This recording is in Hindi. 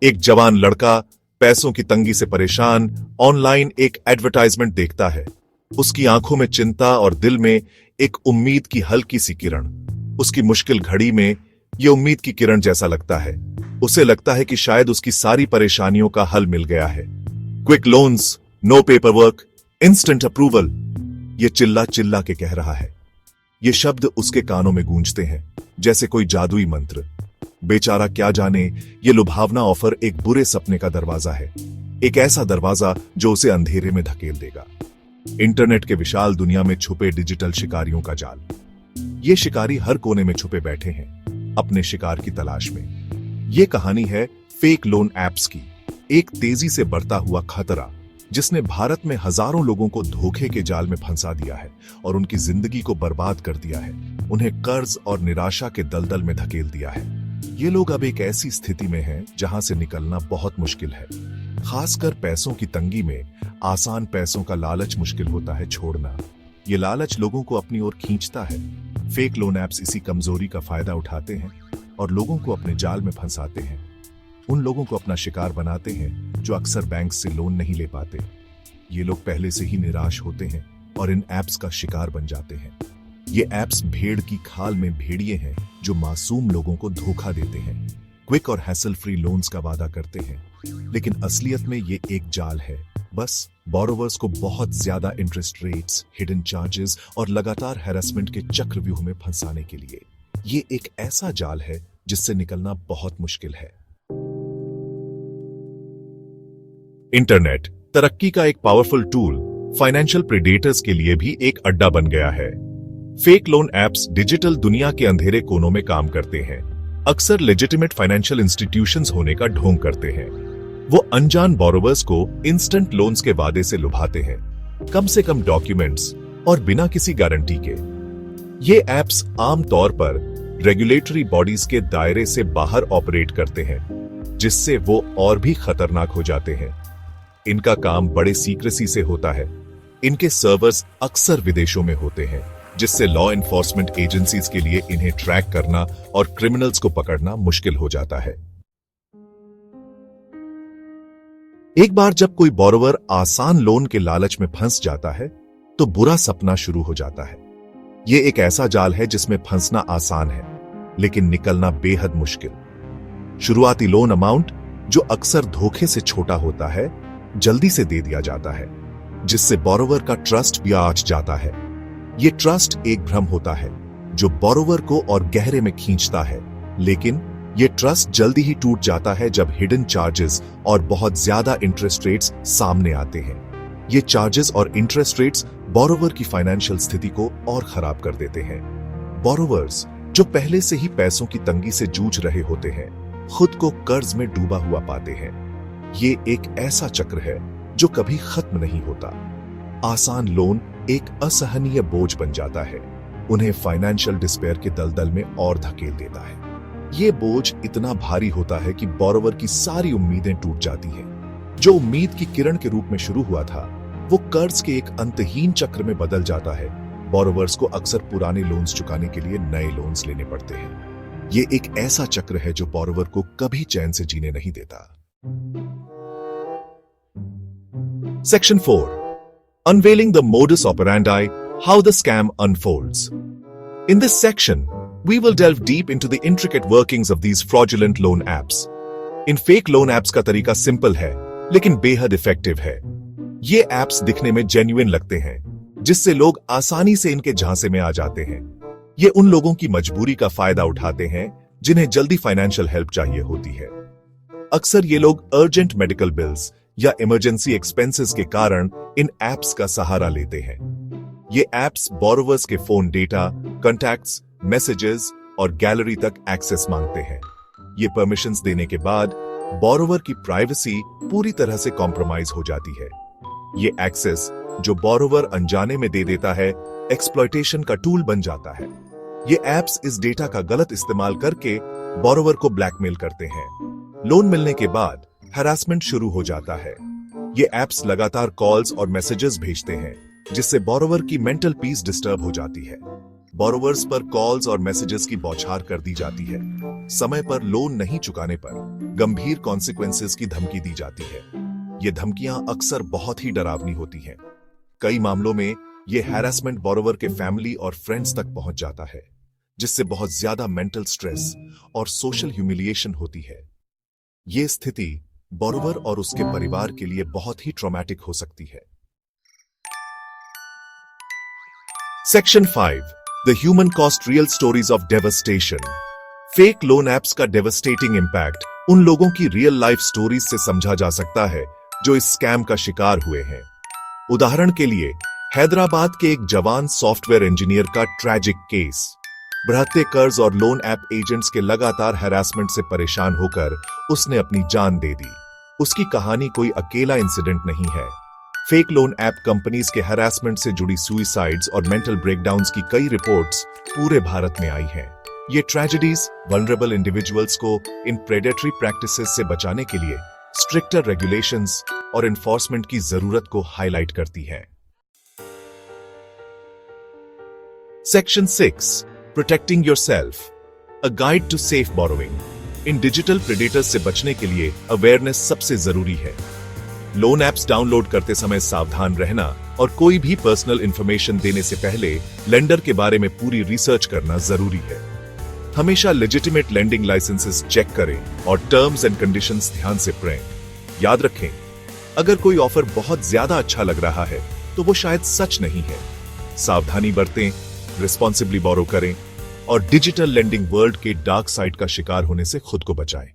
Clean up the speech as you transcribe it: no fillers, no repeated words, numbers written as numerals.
एक जवान लड़का पैसों की तंगी से परेशान ऑनलाइन एक एडवर्टाइजमेंट देखता है। उसकी आंखों में चिंता और दिल में एक उम्मीद की हल्की सी किरण। उसकी मुश्किल घड़ी में यह उम्मीद की किरण जैसा लगता है। उसे लगता है कि शायद उसकी सारी परेशानियों का हल मिल गया है। Quick loans, no paper work, instant approval, यह चिल्ला चिल्ला के कह रहा है। ये शब्द उसके कानों में गूंजते हैं जैसे कोई जादुई मंत्र। बेचारा क्या जाने ये लुभावना ऑफर एक बुरे सपने का दरवाजा है, एक ऐसा दरवाजा जो उसे अंधेरे में धकेल देगा। इंटरनेट के विशाल दुनिया में छुपे डिजिटल शिकारियों का जाल। ये शिकारी हर कोने में छुपे बैठे हैं अपने शिकार की तलाश में। ये कहानी है फेक लोन ऐप्स की, एक तेजी से बढ़ता हुआ खतरा जिसने भारत में हजारों लोगों को धोखे के जाल में फंसा दिया है और उनकी जिंदगी को बर्बाद कर दिया है, उन्हें कर्ज और निराशा के दलदल में धकेल दिया है। ये लोग अब एक ऐसी स्थिति में हैं जहां से निकलना बहुत मुश्किल है। खासकर पैसों की तंगी में आसान पैसों का लालच मुश्किल होता है छोड़ना। ये लालच लोगों को अपनी ओर खींचता है। फेक लोन ऐप्स इसी कमजोरी का फायदा उठाते हैं और लोगों को अपने जाल में फंसाते हैं। उन लोगों को अपना शिकार बनाते हैं जो अक्सर बैंक से लोन नहीं ले पाते। ये लोग पहले से ही निराश होते हैं और इन ऐप्स का शिकार बन जाते हैं। ये ऐप्स भेड़ की खाल में भेड़िए हैं जो मासूम लोगों को धोखा देते हैं, क्विक और हैसल फ्री लोन्स का वादा करते हैं, लेकिन असलियत में ये एक जाल है, बस बोरोवर्स को बहुत ज्यादा इंटरेस्ट रेट्स, हिडन चार्जेस और लगातार हैरेसमेंट के चक्रव्यूह में फंसाने के लिए। ये एक ऐसा जाल है जिससे निकलना बहुत मुश्किल है। इंटरनेट तरक्की का एक पावरफुल टूल फाइनेंशियल प्रेडेटर्स के लिए भी एक अड्डा बन गया है। फेक लोन ऐप्स डिजिटल दुनिया के अंधेरे कोनों में काम करते हैं, अक्सर लेजिटिमेट फाइनेंशियल इंस्टीट्यूशंस होने का ढोंग करते हैं। वो अनजान बोरोवर्स को इंस्टेंट लोन्स के वादे से लुभाते हैं, कम से कम डॉक्यूमेंट्स और बिना किसी गारंटी के। ये ऐप्स आमतौर पर रेगुलेटरी बॉडीज के दायरे से बाहर ऑपरेट करते हैं, जिससे वो और भी खतरनाक हो जाते हैं। इनका काम बड़े सीक्रेसी से होता है। इनके सर्वर्स अक्सर विदेशों में होते हैं, जिससे लॉ एनफोर्समेंट एजेंसीज के लिए इन्हें ट्रैक करना और क्रिमिनल्स को पकड़ना मुश्किल हो जाता है। एक बार जब कोई बोरोवर आसान लोन के लालच में फंस जाता है तो बुरा सपना शुरू हो जाता है। यह एक ऐसा जाल है जिसमें फंसना आसान है लेकिन निकलना बेहद मुश्किल। शुरुआती लोन अमाउंट जो अक्सर धोखे से छोटा होता है जल्दी से दे दिया जाता है, जिससे बोरोवर का ट्रस्ट भी आज जाता है। यह ट्रस्ट एक भ्रम होता है जो बोरोवर को और गहरे में खींचता है, लेकिन यह ट्रस्ट जल्दी ही टूट जाता है जब हिडन चार्जेस और बहुत ज्यादा इंटरेस्ट रेट्स सामने आते हैं। ये चार्जेस और इंटरेस्ट रेट्स बोरोवर की फाइनेंशियल स्थिति को और खराब कर देते हैं। बोरोवर्स जो पहले से ही पैसों की तंगी से जूझ रहे होते हैं खुद को कर्ज में डूबा हुआ पाते हैं। ये एक ऐसा चक्र है जो कभी खत्म नहीं होता। आसान लोन एक असहनीय बोझ बन जाता है, उन्हें फाइनेंशियल डिस्पेयर के दलदल में और धकेल देता है। ये बोझ इतना भारी होता है कि बोरोवर की सारी उम्मीदें टूट जाती हैं। जो उम्मीद की किरण के रूप में शुरू हुआ था वो कर्ज के एक अंतहीन चक्र में बदल जाता है। बोरोवर्स को अक्सर पुराने लोन्स चुकाने के लिए नए लोन्स लेने पड़ते हैं। ये एक ऐसा चक्र है जो बोरोवर को कभी चैन से जीने नहीं देता। Section 4. Unveiling the modus operandi, how the scam unfolds. In this section, we will delve deep into the intricate workings of these fraudulent loan apps. In fake loan apps का तरीका सिंपल है, लेकिन बेहद इफेक्टिव है। ये ऐप्स दिखने में जेन्युइन लगते हैं, जिससे लोग आसानी से इनके झांसे में आ जाते हैं। ये उन लोगों की मजबूरी का फायदा उठाते हैं, जिन्हें जल्दी फाइनेंशियल हेल्प चाहिए होती है। अक्सर ये लोग अर्जेंट मेडिकल बिल्स या इमरजेंसी एक्सपेंसेस के कारण इन ऐप्स का सहारा लेते हैं। ये ऐप्स बोरोवर्स के फोन डेटा, कॉन्टैक्ट्स, मैसेजेस और गैलरी तक एक्सेस मांगते हैं। ये परमिशंस देने के बाद बोरोवर की प्राइवेसी पूरी तरह से कॉम्प्रोमाइज हो जाती है। ये एक्सेस जो बोरोवर अनजाने में दे देता है, एक्सप्लॉयटेशन का टूल बन जाता है। ये ऐप्स इस डेटा का गलत इस्तेमाल करके बोरोवर को ब्लैकमेल करते हैं। लोन मिलने के बाद हैरासमेंट शुरू हो जाता है। ये ऐप्स लगातार कॉल्स और मैसेजेस भेजते हैं, जिससे बोरोवर की मेंटल पीस डिस्टर्ब हो जाती है। बोरोवर्स पर कॉल्स और मैसेजेस की बौछार कर दी जाती है। समय पर लोन नहीं चुकाने पर गंभीर कॉन्सिक्वेंसेस की धमकी दी जाती है। ये धमकियां अक्सर बहुत ही डरावनी होती हैं। कई मामलों में ये हैरेसमेंट बोरोवर के फैमिली और फ्रेंड्स तक पहुंच जाता है, जिससे बहुत ज्यादा मेंटल स्ट्रेस और सोशल ह्यूमिलिएशन होती है। ये स्थिति बोरोवर और उसके परिवार के लिए बहुत ही ट्रॉमेटिक हो सकती है। Section 5, the human cost real stories of devastation. Fake loan apps का डेवास्टेटिंग इंपैक्ट उन लोगों की रियल लाइफ स्टोरीज से समझा जा सकता है जो इस स्कैम का शिकार हुए हैं। उदाहरण के लिए हैदराबाद के एक जवान सॉफ्टवेयर इंजीनियर का ट्रैजिक केस। बढ़ते कर्ज और लोन ऐप एजेंट्स के लगातार हैरासमेंट से परेशान होकर उसने अपनी जान दे दी। उसकी कहानी कोई अकेला इंसिडेंट नहीं है। फेक लोन ऐप कंपनीज के हैरासमेंट से जुड़ी सुइसाइड्स और मेंटल ब्रेकडाउन्स की कई रिपोर्ट्स पूरे भारत में आई हैं। ये ट्रेजेडीज वल्नरेबल इंडिविजुअल्स को इन प्रेडेटरी प्रैक्टिसेस से बचाने के लिए स्ट्रिक्टर रेगुलेशंस और एनफोर्समेंट की जरूरत को हाईलाइट करती है। Section 6, protecting yourself, a guide to safe borrowing. इन डिजिटल प्रेडेटर्स से बचने के लिए अवेयरनेस सबसे जरूरी है। लोन एप्स डाउनलोड करते समय सावधान रहना और कोई भी पर्सनल इंफॉर्मेशन देने से पहले लेंडर के बारे में पूरी रिसर्च करना जरूरी है। हमेशा लेजिटिमेट लेंडिंग लाइसेंसेस चेक करें और टर्म्स एंड कंडीशंस ध्यान से पढ़ें। याद रखें, अगर कोई ऑफर बहुत ज्यादा अच्छा लग रहा है तो वो शायद सच नहीं है। सावधानी बरतें, रिस्पॉन्सिबली बोरो करें और डिजिटल लेंडिंग वर्ल्ड के डार्क साइड का शिकार होने से खुद को बचाएं।